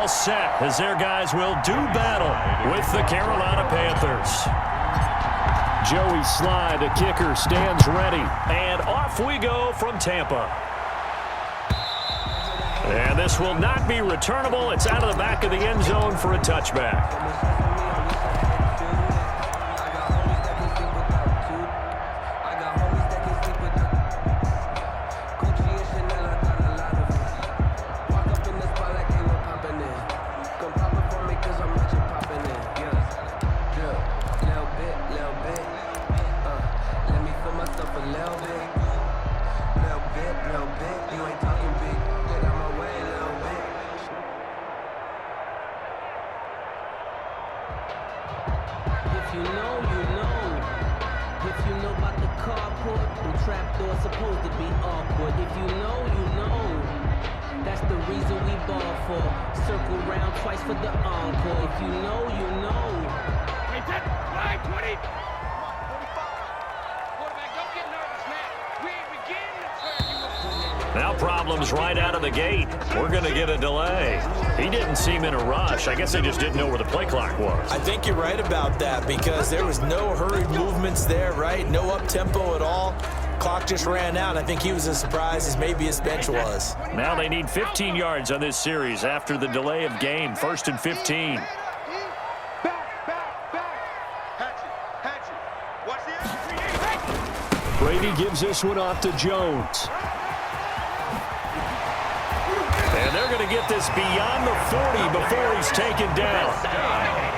set as their guys will do battle with the Carolina Panthers. Joey Sly, the kicker, stands ready. And off we go from Tampa. And this will not be returnable. It's out of the back of the end zone for a touchback. Now problems right out of the gate. We're going to get a delay. He didn't seem in a rush. I guess they just didn't know where the play clock was. I think you're right about that because there was no hurried movements there, right? No up-tempo at all. Clock just ran out. I think he was as surprised as maybe his bench was. Now they need 15 yards on this series after the delay of game. 1st and 15. Brady gives this one off to Jones. And they're going to get this beyond the 40 before he's taken down.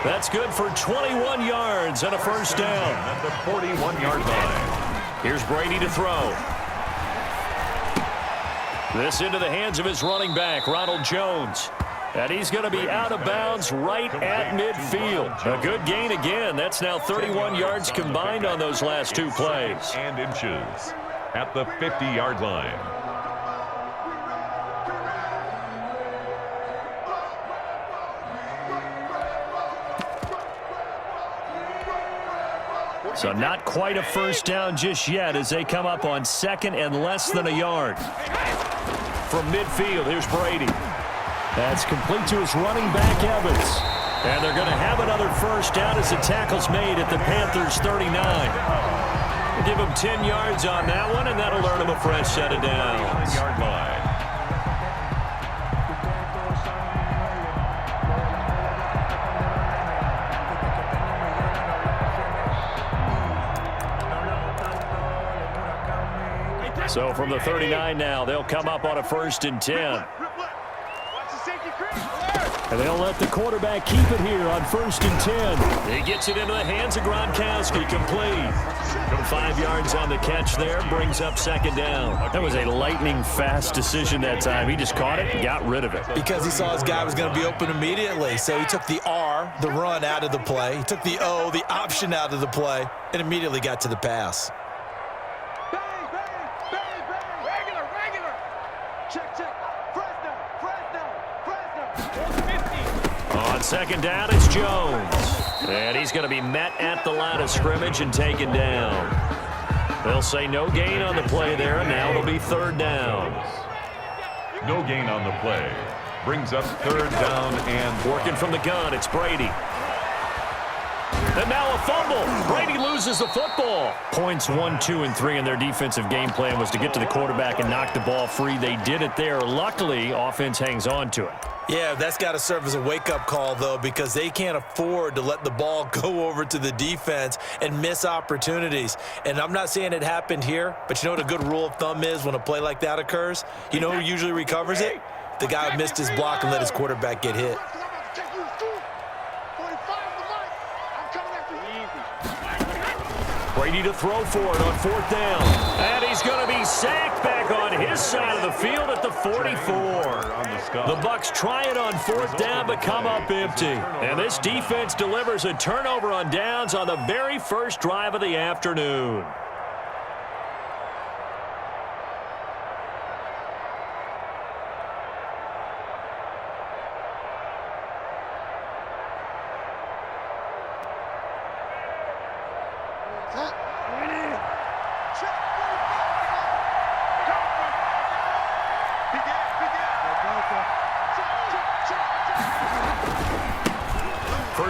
That's good for 21 yards and a first down at the 41-yard line. Here's Brady to throw. This into the hands of his running back, Ronald Jones. And he's going to be out of bounds right at midfield. A good gain again. That's now 31 yards combined on those last two plays. And inches at the 50-yard line. So not quite a first down just yet as they come up on 2nd and less than a yard. From midfield, here's Brady. That's complete to his running back, Evans. And they're going to have another first down as the tackle's made at the Panthers' 39. We'll give them 10 yards on that one, and that'll earn them a fresh set of downs. Yard line. So from the 39 now, they'll come up on a 1st and 10. And they'll let the quarterback keep it here on 1st and 10. He gets it into the hands of Gronkowski, complete. 5 yards on the catch there, brings up 2nd down. That was a lightning-fast decision that time. He just caught it and got rid of it. Because he saw his guy was going to be open immediately. So he took the R, the run, out of the play. He took the O, the option, out of the play, and immediately got to the pass. On 2nd down, it's Jones. And he's going to be met at the line of scrimmage and taken down. They'll say no gain on the play there, and now it'll be 3rd down. No gain on the play. Brings up 3rd down and working from the gun, it's Brady. And now a fumble. Brady loses the football. Points 1, 2, and 3 in their defensive game plan was to get to the quarterback and knock the ball free. They did it there. Luckily, offense hangs on to it. Yeah, that's got to serve as a wake-up call, though, because they can't afford to let the ball go over to the defense and miss opportunities. And I'm not saying it happened here, but you know what a good rule of thumb is when a play like that occurs? You know who usually recovers it? The guy who missed his block and let his quarterback get hit. Brady to throw for it on 4th down. And he's going to be sacked back on his side of the field at the 44. The Bucs try it on 4th down but come up empty. And this defense delivers a turnover on downs on the very first drive of the afternoon.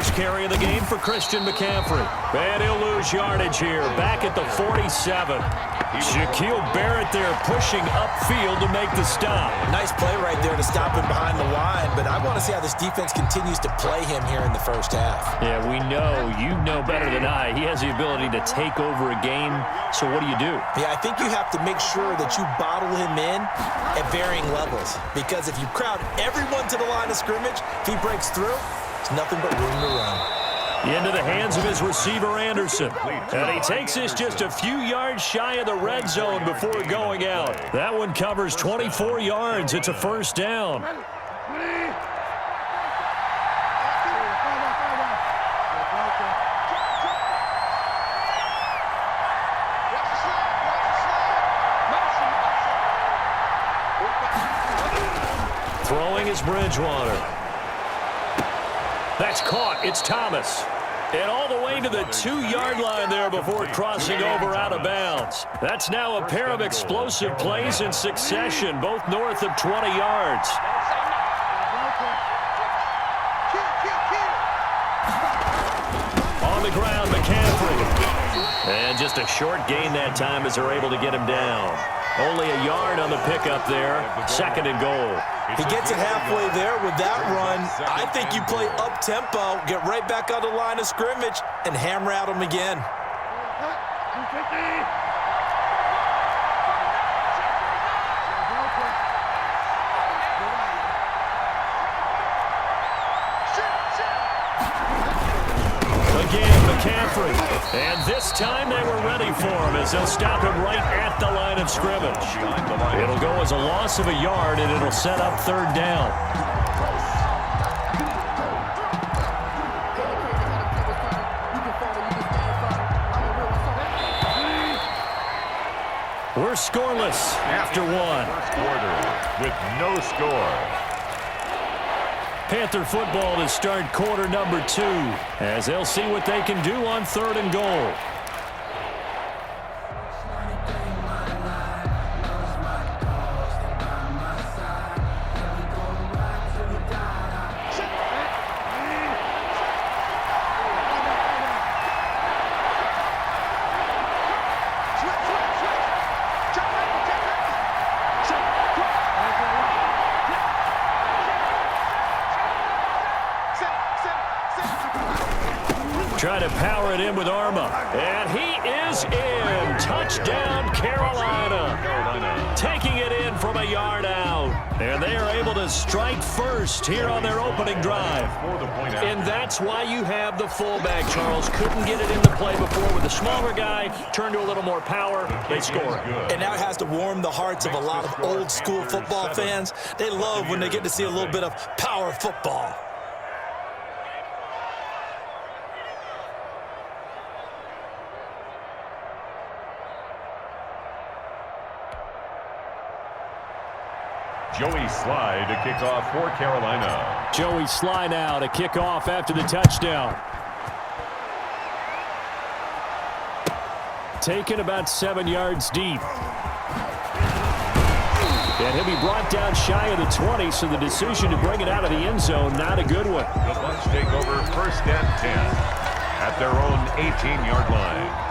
first carry of the game for Christian McCaffrey. And he'll lose yardage here, back at the 47. Shaquille Barrett there pushing upfield to make the stop. Nice play right there to stop him behind the line, but I want to see how this defense continues to play him here in the first half. Yeah, we know, you know better than I, he has the ability to take over a game, so what do you do? Yeah, I think you have to make sure that you bottle him in at varying levels, because if you crowd everyone to the line of scrimmage, if he breaks through, it's nothing but room to run. Into the hands of his receiver, Anderson. And he takes this just a few yards shy of the red zone before going out. That one covers 24 yards. It's a first down. Throwing is Bridgewater. That's caught. It's Thomas. And all the way to the 2-yard line there before crossing over out of bounds. That's now a pair of explosive plays in succession, both north of 20 yards. On the ground, McCaffrey. And just a short gain that time as they're able to get him down. Only a yard on the pickup there. Second and goal. He gets it halfway there with that run. I think you play up-tempo, get right back on the line of scrimmage, and hammer at him again. Again, McCaffrey. And this time they were ready for him as they'll stop him right at the line of scrimmage. It'll go as a loss of a yard, and it'll set up third down. We're scoreless after one. First quarter with no score. Panther football to start quarter number 2 as they'll see what they can do on third and goal. Trying to power it in with Arma. And he is in. Touchdown, Carolina. Taking it in from a yard out. And they are able to strike first here on their opening drive. And that's why you have the fullback, Charles. Couldn't get it into play before with the smaller guy. Turned to a little more power. They score. And that has to warm the hearts of a lot of old school football fans. They love when they get to see a little bit of power football. Joey Sly to kick off for Carolina. Joey Sly now to kick off after the touchdown. Taken about 7 yards deep. And he'll be brought down shy of the 20, so the decision to bring it out of the end zone, not a good one. The Bucs take over first and 10 at their own 18-yard line.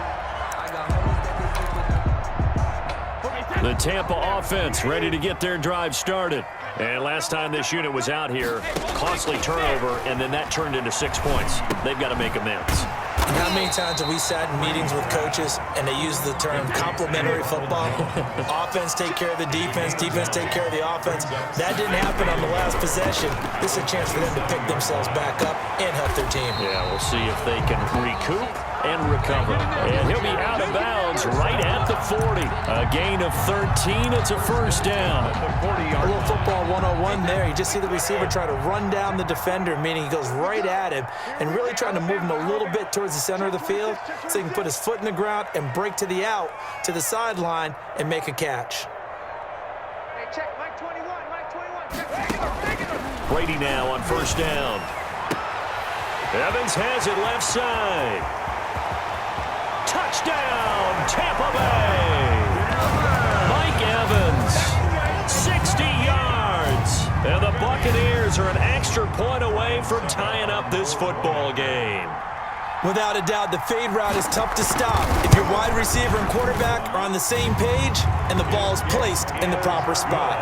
The Tampa offense ready to get their drive started. And last time this unit was out here, costly turnover, and then that turned into 6 points. They've got to make amends. And how many times have we sat in meetings with coaches and they use the term complementary football? Offense take care of the defense, defense take care of the offense. That didn't happen on the last possession. This is a chance for them to pick themselves back up and help their team. Yeah, we'll see if they can recoup and recover. And he'll be out of bounds right at the 40. A gain of 13. It's a first down. A little football 101 there. You just see the receiver try to run down the defender, meaning he goes right at him and really trying to move him a little bit towards the center of the field so he can put his foot in the ground and break to the out, to the sideline, and make a catch. Hey, check, Mike 21, Mike 21. Brady now on first down. Evans has it left side. Touchdown, Tampa Bay. Mike Evans, 60 yards. And the Buccaneers Buccaneers are an extra point away from tying up this football game. Without a doubt, the fade route is tough to stop if your wide receiver and quarterback are on the same page and the ball is placed in the proper spot.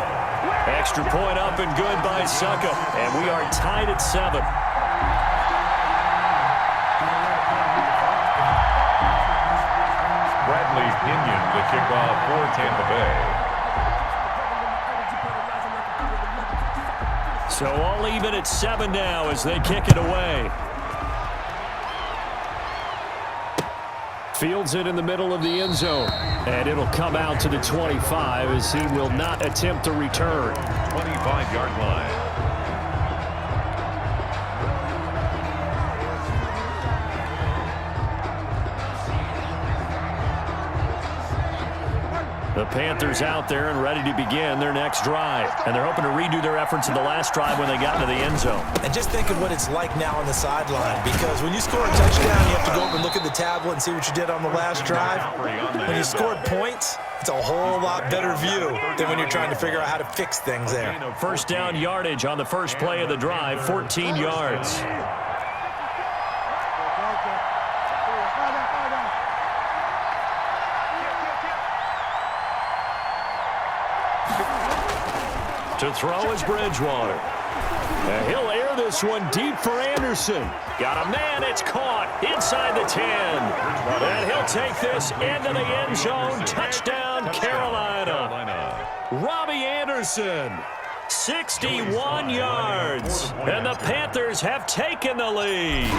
Extra point up and good by Succa, and we are tied at 7. Bradley Pinion, the kickoff for Tampa Bay. So all even at 7 now as they kick it away. Fields it in the middle of the end zone. And it'll come out to the 25 as he will not attempt to return. 25-yard line. The Panthers out there and ready to begin their next drive. And they're hoping to redo their efforts in the last drive when they got into the end zone. And just think of what it's like now on the sideline, because when you score a touchdown, you have to go up and look at the tablet and see what you did on the last drive. When you scored points, it's a whole lot better view than when you're trying to figure out how to fix things there. First down yardage on the first play of the drive, 14 yards. To throw is Bridgewater. And he'll air this one deep for Anderson. Got a man, it's caught inside the 10. And he'll take this into the end zone. Touchdown, Carolina. Robbie Anderson, 61 yards. And the Panthers have taken the lead.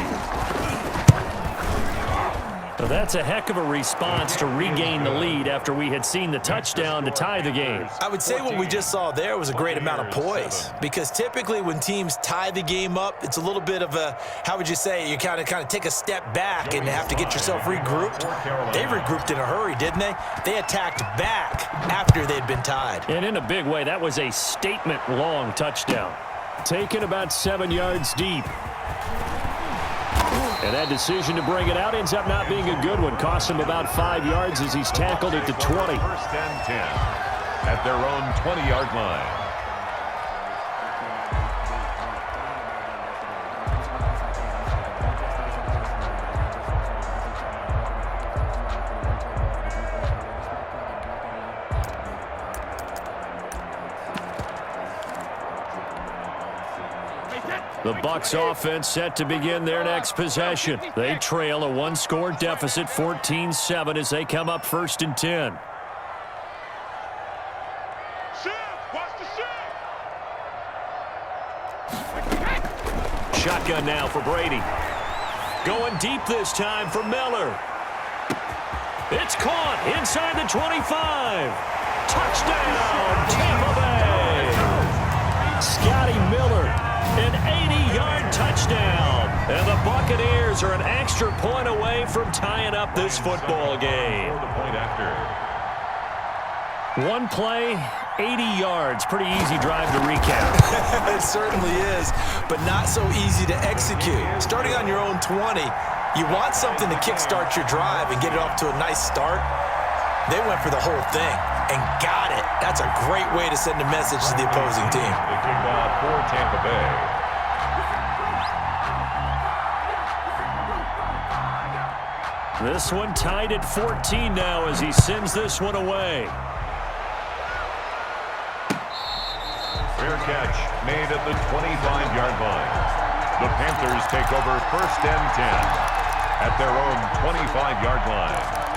So that's a heck of a response to regain the lead after we had seen the touchdown to tie the game. I would say what we just saw there was a great amount of poise, because typically when teams tie the game up, it's a little bit of a, how would you say, you kind of take a step back and have to get yourself regrouped. They regrouped in a hurry, didn't they? They attacked back after they'd been tied. And in a big way, that was a statement-long touchdown. Taken about 7 yards deep. And that decision to bring it out ends up not being a good one. Costs him about 5 yards as he's tackled at the 20. First and 10 at their own 20-yard line. The Bucs offense set to begin their next possession. They trail a one-score deficit, 14-7, as they come up first and 10. Shotgun now for Brady. Going deep this time for Miller. It's caught inside the 25. Touchdown, Tampa Bay. Scotty Miller. An 80-yard touchdown. And the Buccaneers are an extra point away from tying up this football game. One play, 80 yards. Pretty easy drive to recap. It certainly is, but not so easy to execute. Starting on your own 20, you want something to kickstart your drive and get it off to a nice start. They went for the whole thing and got it. That's a great way to send a message to the opposing team. The kickoff for Tampa Bay. This one tied at 14 now as he sends this one away. Fair catch made at the 25-yard line. The Panthers take over first and 10 at their own 25-yard line.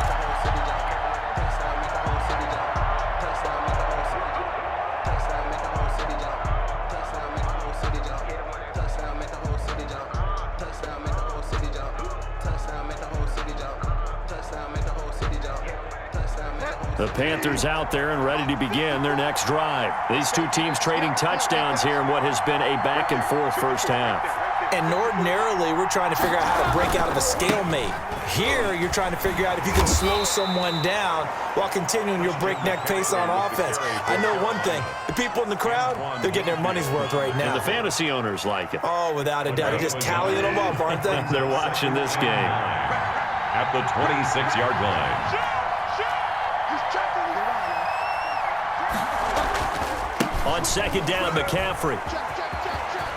The Panthers out there and ready to begin their next drive. These two teams trading touchdowns here in what has been a back-and-forth first half. And ordinarily, we're trying to figure out how to break out of a stalemate. Here, you're trying to figure out if you can slow someone down while continuing your breakneck pace on offense. I know one thing. The people in the crowd, they're getting their money's worth right now. And the fantasy owners like it. Oh, without a doubt. They're just tallying them up, aren't they? They're watching this game. At the 26-yard line. On second down, McCaffrey.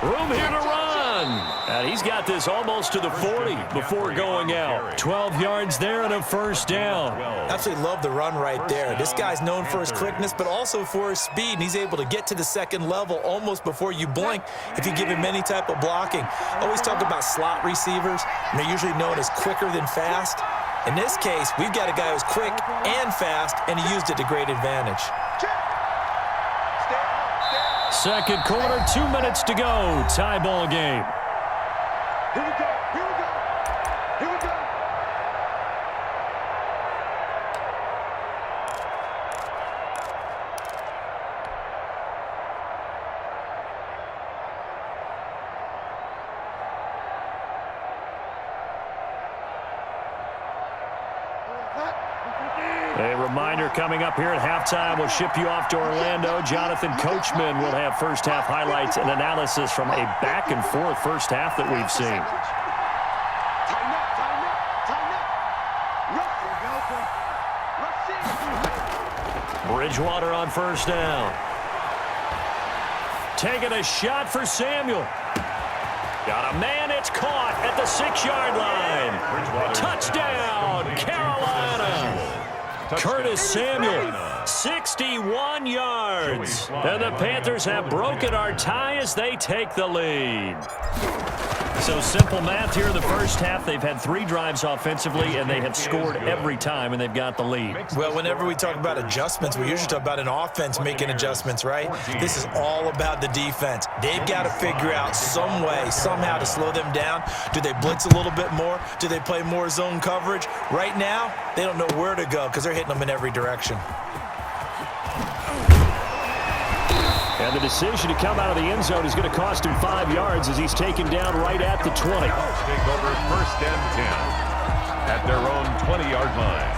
Room here to run. And he's got this almost to the 40 before going out. 12 yards there and a first down. Absolutely love the run right there. This guy's known for his quickness, but also for his speed, and he's able to get to the second level almost before you blink if you give him any type of blocking. I always talk about slot receivers, and they're usually known as quicker than fast. In this case, we've got a guy who's quick and fast, and he used it to great advantage. Second quarter, 2 minutes to go. Tie ball game. Here we go. Here we go. Here we go. A reminder coming up here at halftime. We'll ship you off to Orlando. Jonathan Coachman will have first half highlights and analysis from a back and forth first half that we've seen. Tighten up, tighten up, tighten up. Bridgewater on first down. Taking a shot for Samuel. Got a man, it's caught at the 6-yard line. Touchdown, Carolina. Curtis Samuel, 61 yards. And the Panthers have broken our tie as they take the lead. So simple math here in the first half. They've had 3 drives offensively, and they have scored every time, and they've got the lead. Well, whenever we talk about adjustments, we usually talk about an offense making adjustments, right? This is all about the defense. They've got to figure out some way, somehow to slow them down. Do they blitz a little bit more? Do they play more zone coverage? Right now, they don't know where to go because they're hitting them in every direction. And the decision to come out of the end zone is going to cost him 5 yards as he's taken down right at the 20. Take over first and 10 at their own 20-yard line.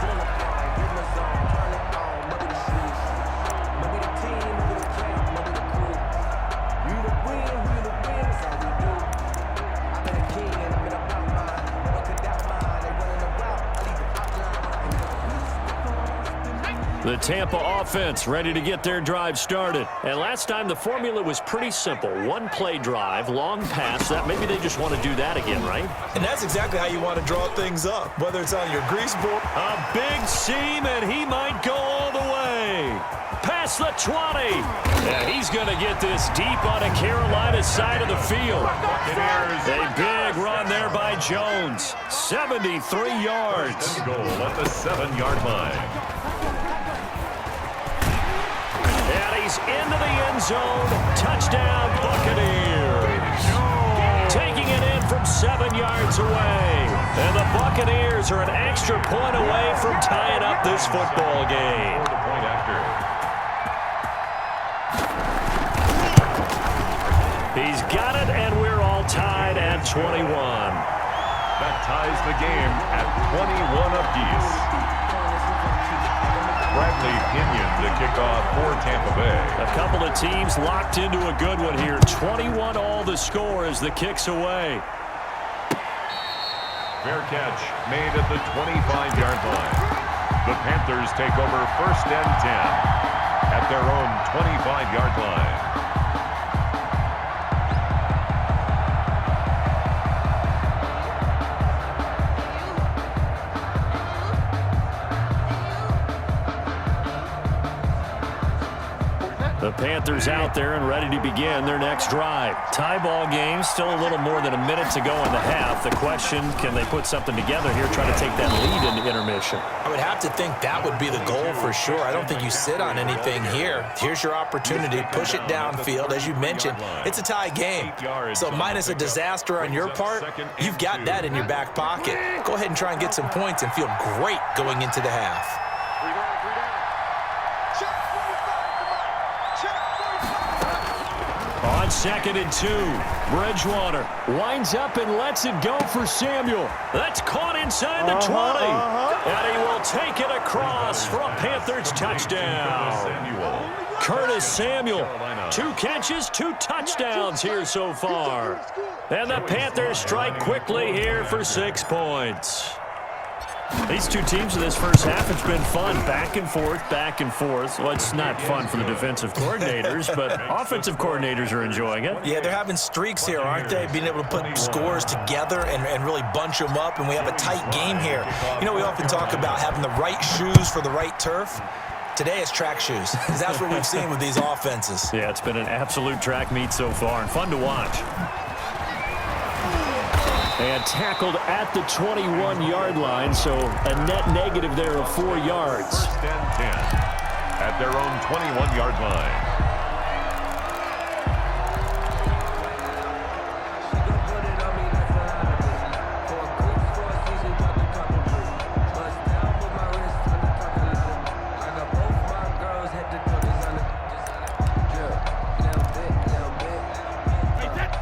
The Tampa offense ready to get their drive started. And last time the formula was pretty simple. 1-play drive, long pass. That maybe they just want to do that again, right? And that's exactly how you want to draw things up, whether it's on your grease board. A big seam, and he might go all the way. Past the 20. And he's going to get this deep on a Carolina side of the field. A big run there by Jones. 73 yards. Goal at the 7-yard line. And he's into the end zone. Touchdown, Buccaneers. Taking it in from 7 yards away. And the Buccaneers are an extra point away from tying up this football game. The point after. He's got it, and we're all tied at 21. That ties the game at 21 apiece. Bradley Pinion to kick off for Tampa Bay. A couple of teams locked into a good one here. 21 all the score as the kick's away. Fair catch made at the 25-yard line. The Panthers take over first and 10 at their own 25-yard line. The Panthers out there and ready to begin their next drive. Tie ball game, still a little more than a minute to go in the half. The question, can they put something together here, try to take that lead into intermission? I would have to think that would be the goal for sure. I don't think you sit on anything here. Here's your opportunity. Push it downfield. As you mentioned, it's a tie game. So minus a disaster on your part, you've got that in your back pocket. Go ahead and try and get some points and feel great going into the half. On 2nd and 2, Bridgewater winds up and lets it go for Samuel. That's caught inside the 20. And he will take it across for a Panthers touchdown. Curtis Samuel, 2 catches, 2 touchdowns here so far. And the Panthers strike quickly here for 6 points. These two teams in this first half, it's been fun. Back and forth, back and forth. Well, it's not fun for the defensive coordinators, but offensive coordinators are enjoying it. Yeah, they're having streaks here, aren't they? Being able to put scores together and really bunch them up, and we have a tight game here. You know, we often talk about having the right shoes for the right turf. Today it's track shoes, because that's what we've seen with these offenses. Yeah, it's been an absolute track meet so far, and fun to watch. And tackled at the 21-yard line, so a net negative there of 4 yards. First and 10 at their own 21-yard line.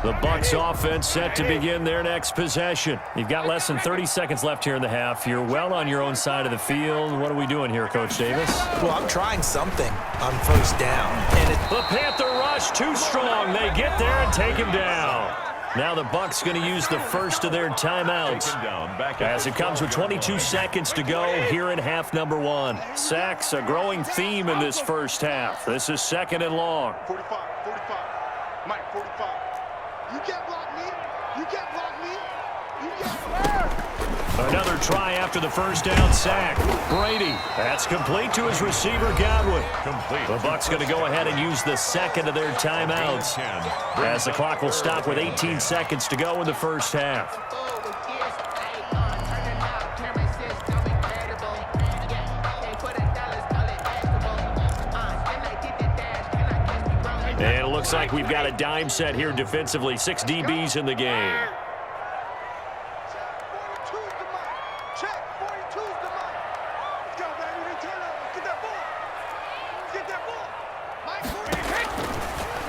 The Bucs offense set to begin their next possession. You've got less than 30 seconds left here in the half. You're well on your own side of the field. What are we doing here, Coach Davis? Well, I'm trying something on first down. And The Panther rush too strong. They get there and take him down. Now the Bucs going to use the first of their timeouts as it comes with 22 seconds to go here in half number 1. Sacks, a growing theme in this first half. This is 2nd and long. 45, 45. Mike, 45. You can't block me. You can't block me. You can't. Another try after the first down sack. Brady, that's complete to his receiver, Godwin. Complete. The Bucs going to go ahead and use the second of their timeouts as the clock will stop with 18 seconds to go in the first half. And it looks like we've got a dime set here defensively. 6 DBs in the game.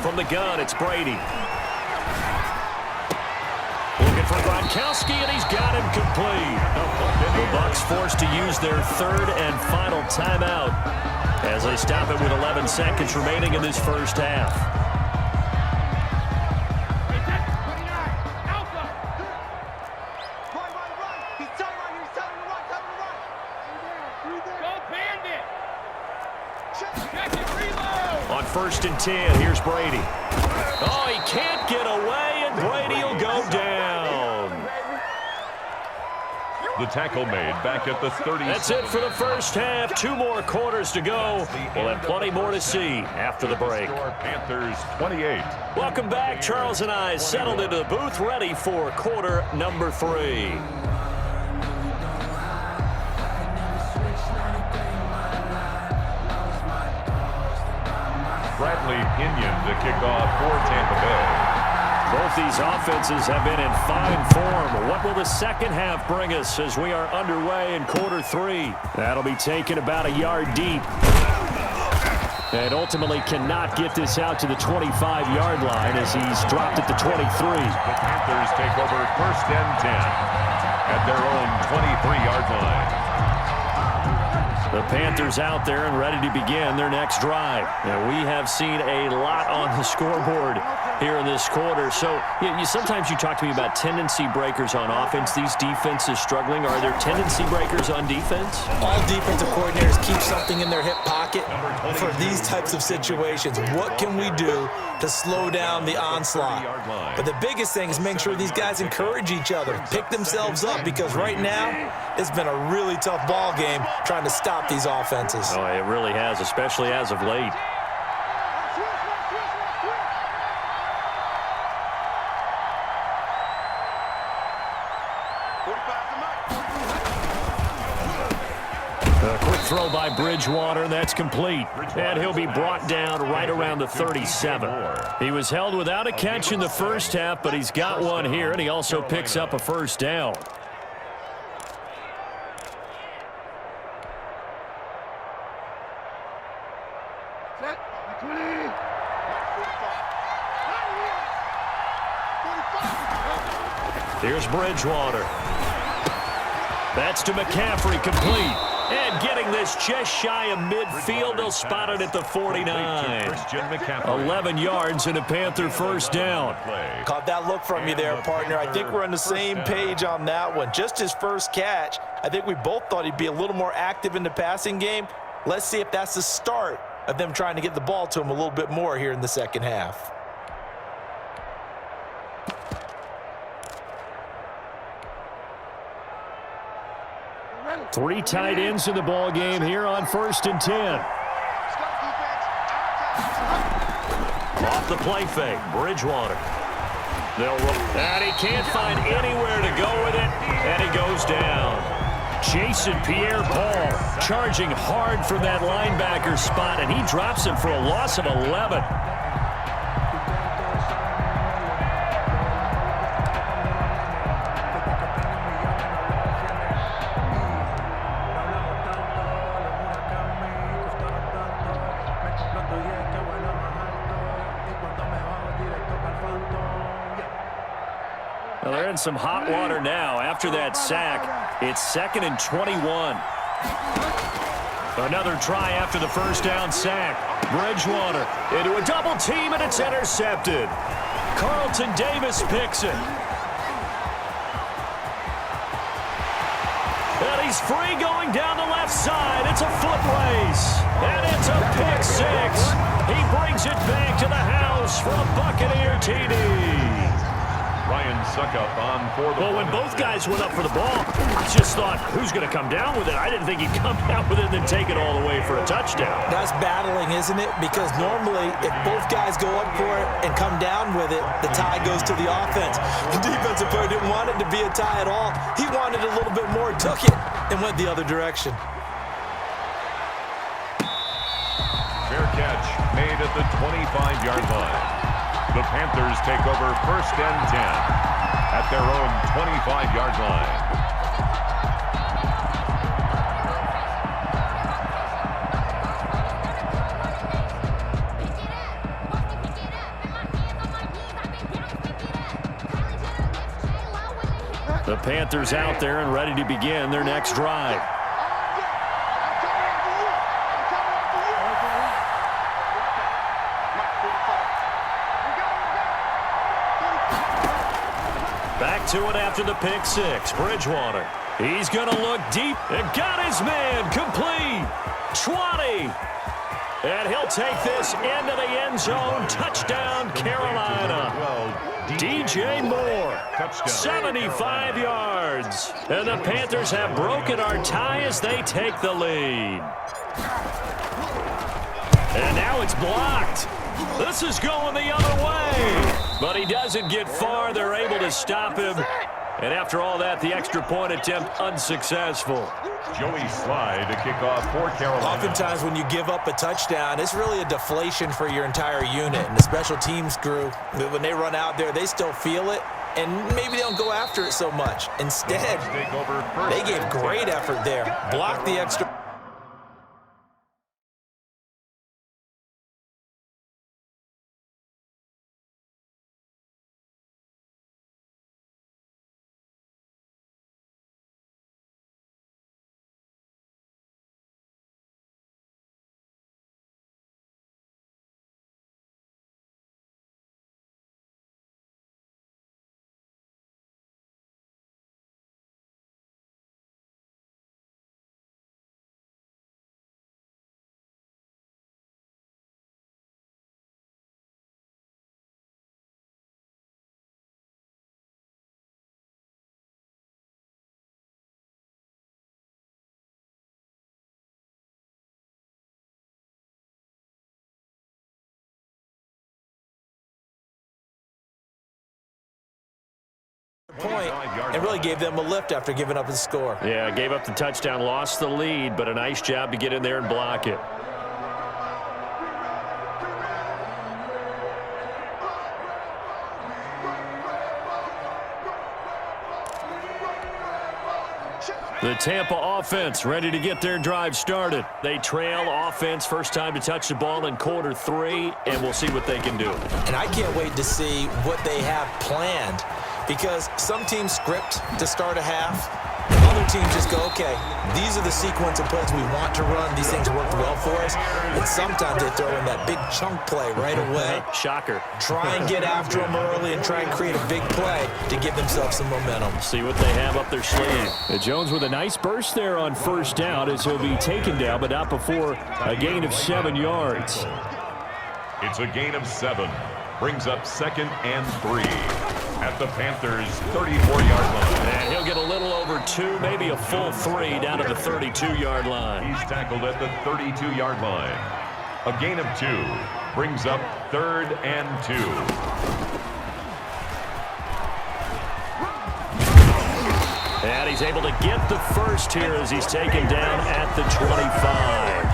From the gun, it's Brady. Looking for Gronkowski, and he's got him complete. The Bucs forced to use their 3rd and final timeout as they stop it with 11 seconds remaining in this first half. On 1st and 10, here's Brady. Oh, he can't get away, and Brady will go down. The tackle made back at the 30. That's it for the first half. 2 more quarters to go. We'll have plenty more to see after the break. Panthers 28. Welcome back. Charles and I settled into the booth, ready for quarter number 3. Bradley Pinion to kick off for Tampa Bay. Both these offenses have been in fine form. What will the second half bring us as we are underway in quarter 3? That'll be taken about a yard deep. And ultimately cannot get this out to the 25-yard line as he's dropped at the 23. The Panthers take over 1st and 10 at their own 23-yard line. The Panthers out there and ready to begin their next drive. Now, we have seen a lot on the scoreboard here in this quarter. So sometimes you talk to me about tendency breakers on offense. These defenses struggling. Are there tendency breakers on defense? all defensive coordinators keep something in their hip pocket for these types of situations. What can we do to slow down the onslaught? But the biggest thing is make sure these guys encourage each other, pick themselves up, because right now it's been a really tough ball game trying to stop these offenses. Oh, it really has, especially as of late. A quick throw by Bridgewater. That's complete. And he'll be brought down right around the 37. He was held without a catch in the first half, but he's got one here, and he also picks up a first down. Here's Bridgewater. That's to McCaffrey, complete. And getting this just shy of midfield, they'll spot it at the 49. 11 yards and a Panther first down. Caught that look from you there, partner. I think we're on the same page on that one. Just his first catch, I think we both thought he'd be a little more active in the passing game. Let's see if that's the start of them trying to get the ball to him a little bit more here in the second half. Three tight ends in the ball game here on 1st and 10. Off the play fake, Bridgewater. And he can't find anywhere to go with it, and he goes down. Jason Pierre-Paul charging hard from that linebacker spot, and he drops him for a loss of 11. Well, they're in some hot water now after that sack. It's 2nd and 21. Another try after the first down sack. Bridgewater into a double team, and it's intercepted. Carlton Davis picks it. And he's free going down the left side. It's a foot race. And it's a pick six. He brings it back to the house for a Buccaneer TD. Ryan Suckup on for the... Well, when both guys went up for the ball, I just thought, who's going to come down with it? I didn't think he'd come down with it and then take it all the way for a touchdown. That's battling, isn't it? Because normally, if both guys go up for it and come down with it, the tie goes to the offense. The defensive player didn't want it to be a tie at all. He wanted a little bit more, took it, and went the other direction. Fair catch made at the 25-yard line. The Panthers take over 1st and 10 at their own 25-yard line. The Panthers out there and ready to begin their next drive. Back to it after the pick six. Bridgewater. He's going to look deep and got his man complete. 20. And he'll take this into the end zone. Touchdown, Carolina. DJ Moore, 75 yards. And the Panthers have broken our tie as they take the lead. And now it's blocked. This is going the other way. But he doesn't get far. They're able to stop him. And after all that, the extra point attempt unsuccessful. Joey Slye to kick off for Carolina. Oftentimes when you give up a touchdown, it's really a deflation for your entire unit. And the special teams crew, when they run out there, they still feel it. And maybe they don't go after it so much. Instead, they gave great effort there. Blocked the extra. Point and really gave them a lift after giving up his score. Yeah, gave up the touchdown, lost the lead, but a nice job to get in there and block it. The Tampa offense ready to get their drive started. They trail offense, first time to touch the ball in quarter 3, and we'll see what they can do. And I can't wait to see what they have planned, because some teams script to start a half, Other teams just go, okay, these are the sequence of plays we want to run. These things work well for us. And sometimes they throw in that big chunk play right away. Shocker. Try and get after them early and try and create a big play to give themselves some momentum. See what they have up their sleeve. Jones with a nice burst there on first down as he'll be taken down, but not before a gain of 7 yards. It's a gain of 7. Brings up 2nd and 3 at the Panthers' 34-yard line. And he'll get a little over 2, maybe a full 3 down to the 32-yard line. He's tackled at the 32-yard line. A gain of 2 brings up 3rd and 2. And he's able to get the first here as he's taken down at the 25.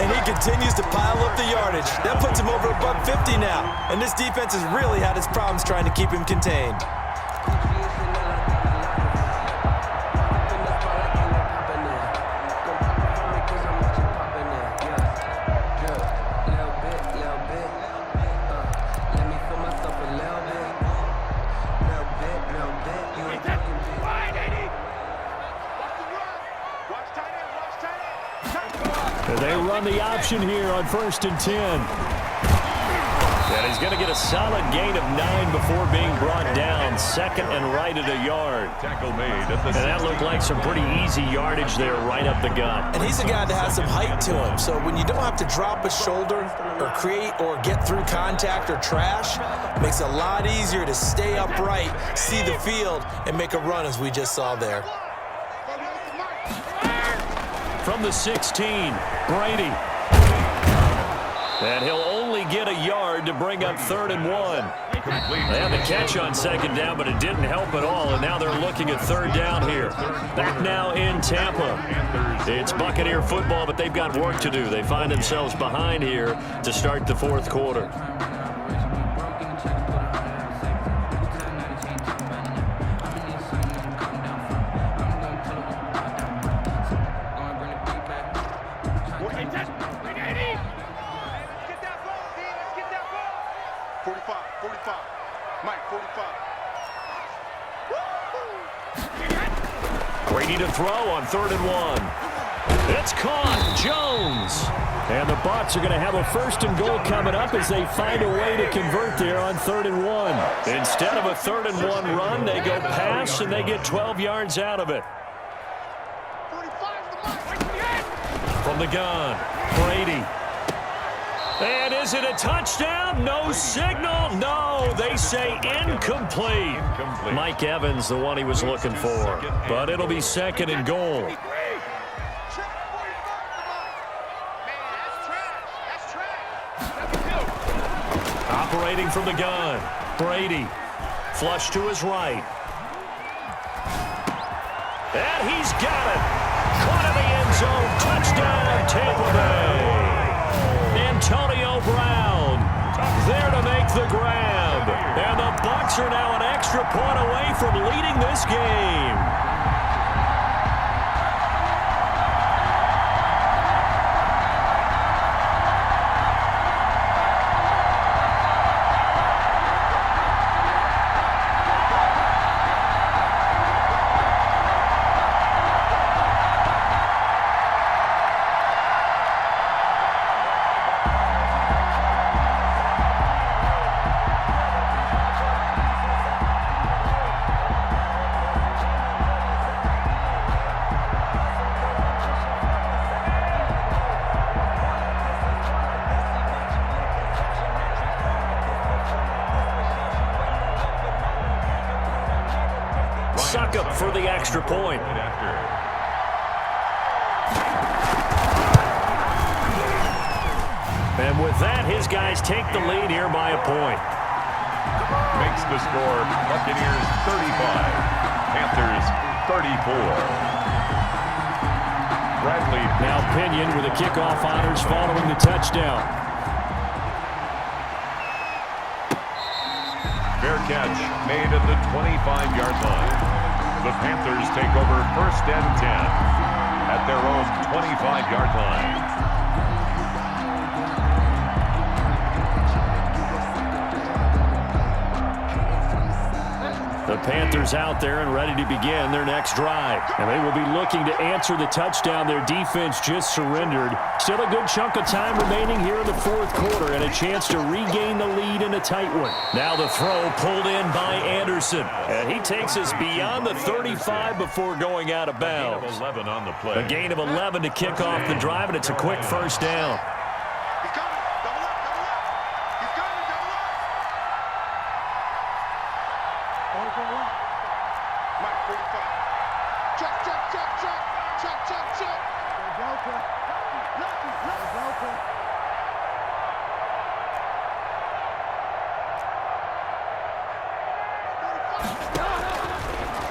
And he continues to pile up the yardage. That puts him over $150 now. And this defense has really had its problems trying to keep him contained. They run the option here on 1st and 10. And he's going to get a solid gain of 9 before being brought down. 2nd and right at a yard. Tackle made at the And that looked like some pretty easy yardage there right up the gut. And he's a guy that has some height to him. So when you don't have to drop a shoulder or create or get through contact or trash, it makes it a lot easier to stay upright, see the field, and make a run as we just saw there. From the 16, Brady. And he'll only get a yard to bring up 3rd and 1. They had the catch on 2nd down, but it didn't help at all, and now they're looking at 3rd down here. Back now in Tampa. It's Buccaneer football, but they've got work to do. They find themselves behind here to start the 4th quarter. Brady to throw on 3rd and 1. It's caught. Jones. And the Bucs are going to have a 1st and goal coming up as they find a way to convert there on 3rd and 1. Instead of a 3rd and 1 run, they go pass and they get 12 yards out of it. From the gun, Brady. And is it a touchdown? No signal. No, they say incomplete. Mike Evans, the one he was looking for. But it'll be 2nd and goal. Operating from the gun, Brady. Flush to his right. And he's got it. Caught in the end zone. Touchdown, Tampa Bay. Antonio Brown there to make the grab. And the Bucs are now an extra point away from leading this game. Suck up for the extra point. And with that, his guys take the lead here by a point. Makes the score Buccaneers 35, Panthers 34. Bradley. Now Pinion with the kickoff honors following the touchdown. Fair catch made at the 25-yard line. The Panthers take over 1st and 10 at their own 25-yard line. The Panthers out there and ready to begin their next drive. And they will be looking to answer the touchdown their defense just surrendered. Still a good chunk of time remaining here in the fourth quarter and a chance to regain the lead in a tight one. Now the throw pulled in by Anderson. And he takes us beyond the 35 before going out of bounds. A gain of 11 on the play. A gain of 11 to kick off the drive, and it's a quick first down.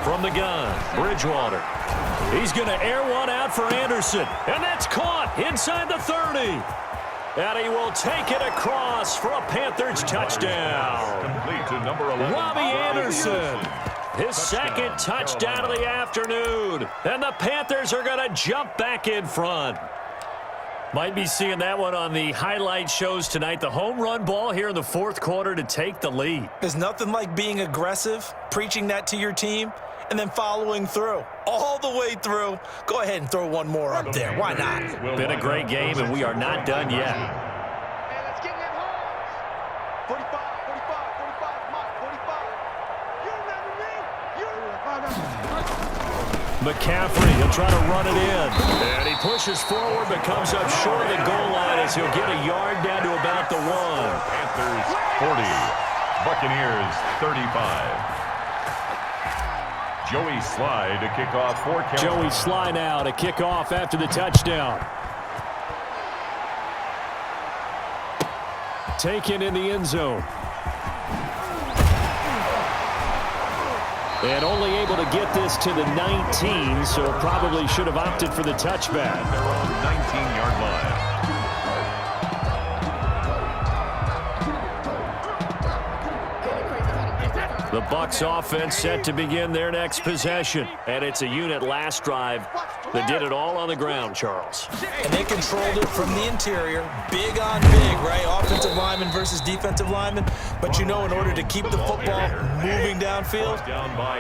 From the gun, Bridgewater. He's going to air one out for Anderson. And that's caught inside the 30. And he will take it across for a Panthers touchdown. Complete to number 11. Robbie Anderson. His second touchdown of the afternoon. And the Panthers are going to jump back in front. Might be seeing that one on the highlight shows tonight. The home run ball here in the fourth quarter to take the lead. There's nothing like being aggressive, preaching that to your team, and then following through. All the way through. Go ahead and throw one more up there. Why not? Been a great game, and we are not done yet. Hey, let's get that home. 45, 45, 45, Mike, 45. You remember me? McCaffrey, he'll try to run it in. And he pushes forward, but comes up short of the goal line as he'll get a yard down to about the 1. Panthers 40. Buccaneers 35. Joey Sly to kick off for Carolina. Joey Sly now to kick off after the touchdown. Taken in the end zone. And only able to get this to the 19, so probably should have opted for the touchback. Their own 19-yard line. The Bucs offense set to begin their next possession. And it's a unit last drive that did it all on the ground, Charles. And they controlled it from the interior. Big on big, right? Offensive lineman versus defensive lineman. But you know, in order to keep the football moving downfield,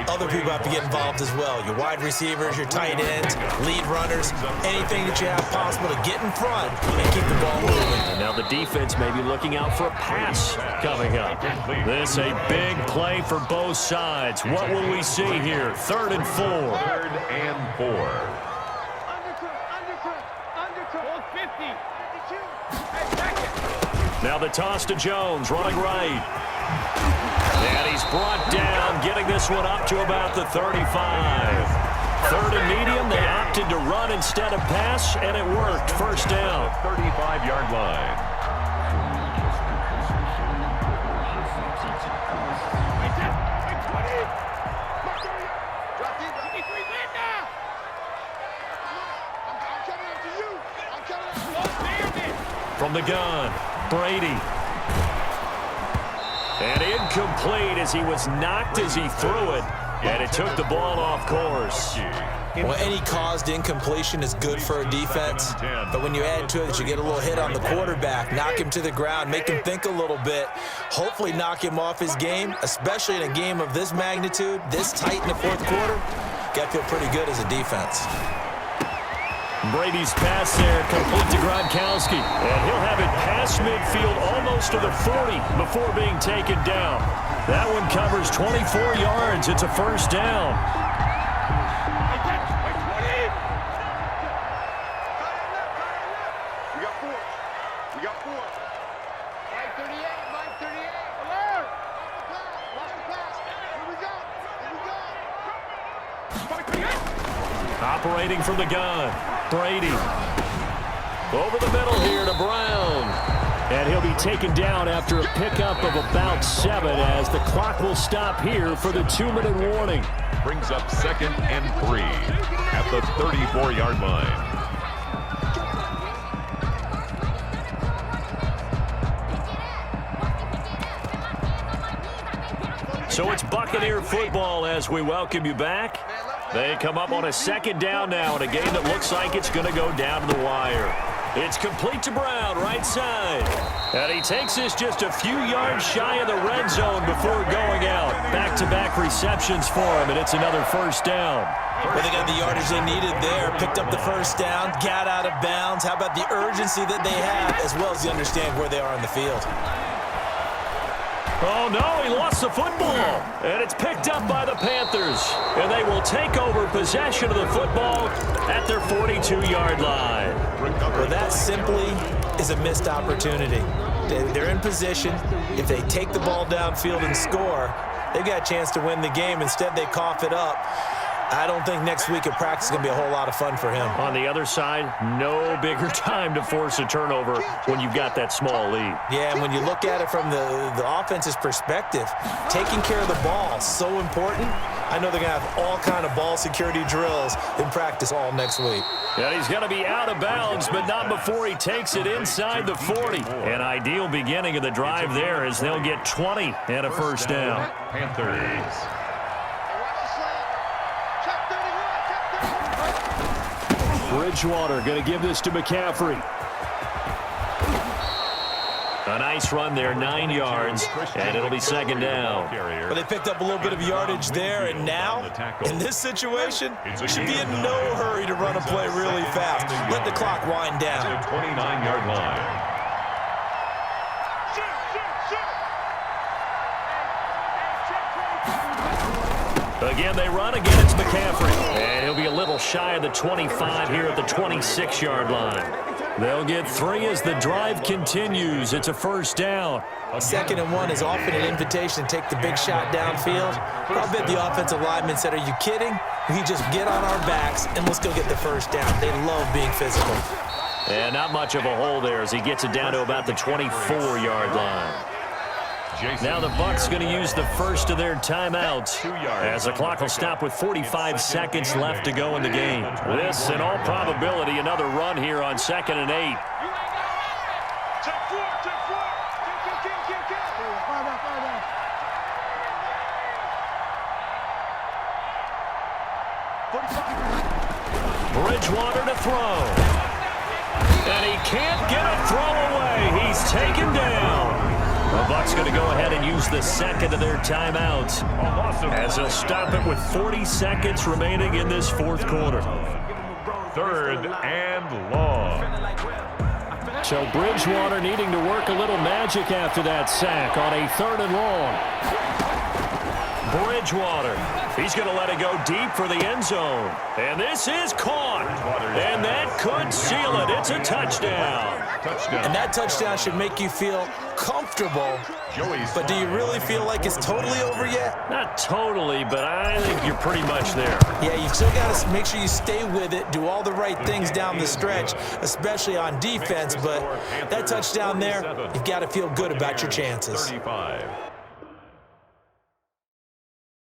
other people have to get involved as well. Your wide receivers, your tight ends, lead runners, anything that you have possible to get in front and keep the ball moving. And now the defense may be looking out for a pass coming up. This a big play for both sides. What will we see here? 3rd and 4. 3rd and 4. Undercut, 50. Now the toss to Jones, running right. And he's brought down, getting this one up to about the 35. 3rd and medium, they opted to run instead of pass, and it worked. First down. 35-yard line. From the gun, Brady. And incomplete as he was knocked as he threw it. And it took the ball off course. Well, any caused incompletion is good for a defense. But when you add to it that you get a little hit on the quarterback, knock him to the ground, make him think a little bit, hopefully knock him off his game, especially in a game of this magnitude, this tight in the fourth quarter, got to feel pretty good as a defense. Brady's pass there, complete to Gronkowski. And he'll have it past midfield almost to the 40 before being taken down. That one covers 24 yards. It's a first down. We got 4. We got 4. Mike 38, Mike 38. Alert! Watch the pass. Here we go. Here we go. Operating from the gun, Brady. Over the middle here to Brown. And he'll be taken down after a pickup of about 7 as the clock will stop here for the 2-minute warning. Brings up 2nd and 3 at the 34-yard line. So it's Buccaneer football as we welcome you back. They come up on a 2nd down now in a game that looks like it's going to go down to the wire. It's complete to Brown, right side. And he takes this just a few yards shy of the red zone before going out. Back-to-back receptions for him, and it's another first down. Well, they got the yardage they needed there, picked up the first down, got out of bounds. How about the urgency that they have, as well as the understand where they are on the field? Oh, no, he lost the football. And it's picked up by the Panthers. And they will take over possession of the football at their 42-yard line. Well, that simply is a missed opportunity. They're in position. If they take the ball downfield and score, they've got a chance to win the game. Instead, they cough it up. I don't think next week at practice is going to be a whole lot of fun for him. On the other side, no bigger time to force a turnover when you've got that small lead. Yeah, and when you look at it from the offense's perspective, taking care of the ball is so important. I know they're going to have all kind of ball security drills in practice all next week. And he's going to be out of bounds, but not before he takes it inside the 40. An ideal beginning of the drive there as they'll get 20 and a first down. Panthers. Bridgewater going to give this to McCaffrey. A nice run there, 9 yards, and it'll be second down. But they picked up a little bit of yardage there, and now, in this situation, should be in no hurry to run a play really fast. Let the clock wind down. 29-yard line. Again, they run. Again, it's McCaffrey. And he'll be a little shy of the 25 here at the 26-yard line. They'll get 3 as the drive continues. It's a first down. 2nd and 1 is often an invitation to take the big shot downfield. I'll bet the offensive lineman said, are you kidding? We just get on our backs and let's go get the first down. They love being physical. And not much of a hole there as he gets it down to about the 24-yard line. Now the Bucs going to use the first of their timeouts as the clock will stop with 45 seconds left to go in the game. This, in all probability, another run here on 2nd and 8. Bridgewater to throw. And he can't get a throw away. He's taken down. The Bucs going to go ahead and use the 2nd of their timeouts as they'll stop it with 40 seconds remaining in this 4th quarter. 3rd and long. So Bridgewater needing to work a little magic after that sack on a 3rd and long. Bridgewater, he's going to let it go deep for the end zone. And this is caught. And that could seal it. It's a touchdown. And that touchdown should make you feel comfortable. But do you really feel like it's totally over yet? Not totally, but I think you're pretty much there. Yeah, you've still got to make sure you stay with it, do all the right things down the stretch, especially on defense. But that touchdown there, you've got to feel good about your chances. 35.